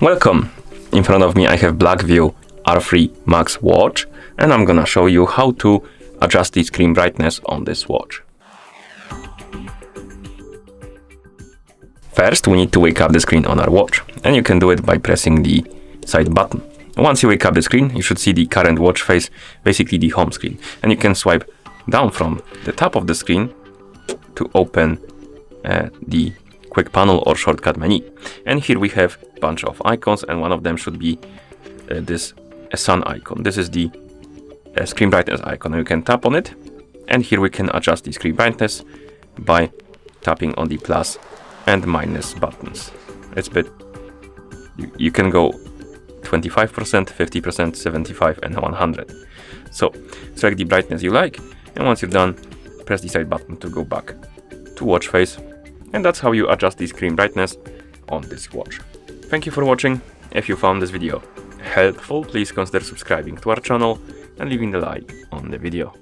Welcome! In front of me I have BLACKVIEW R3 Max watch, and I'm gonna show you how to adjust the screen brightness on this watch. First, we need to wake up the screen on our watch, and you can do it by pressing the side button. Once you wake up the screen, you should see the current watch face, basically the home screen, and you can swipe down from the top of the screen to open the quick panel or shortcut menu. And here we have a bunch of icons, and one of them should be this sun icon. This is the screen brightness icon. You can tap on it, and here we can adjust the screen brightness by tapping on the plus and minus buttons. It's a bit, you can go 25%, 50%, 75 and 100. So select the brightness you like, and once you're done, press the side button to go back to watch face. And that's how you adjust the screen brightness on this watch. Thank you for watching. If you found this video helpful, please consider subscribing to our channel and leaving a like on the video.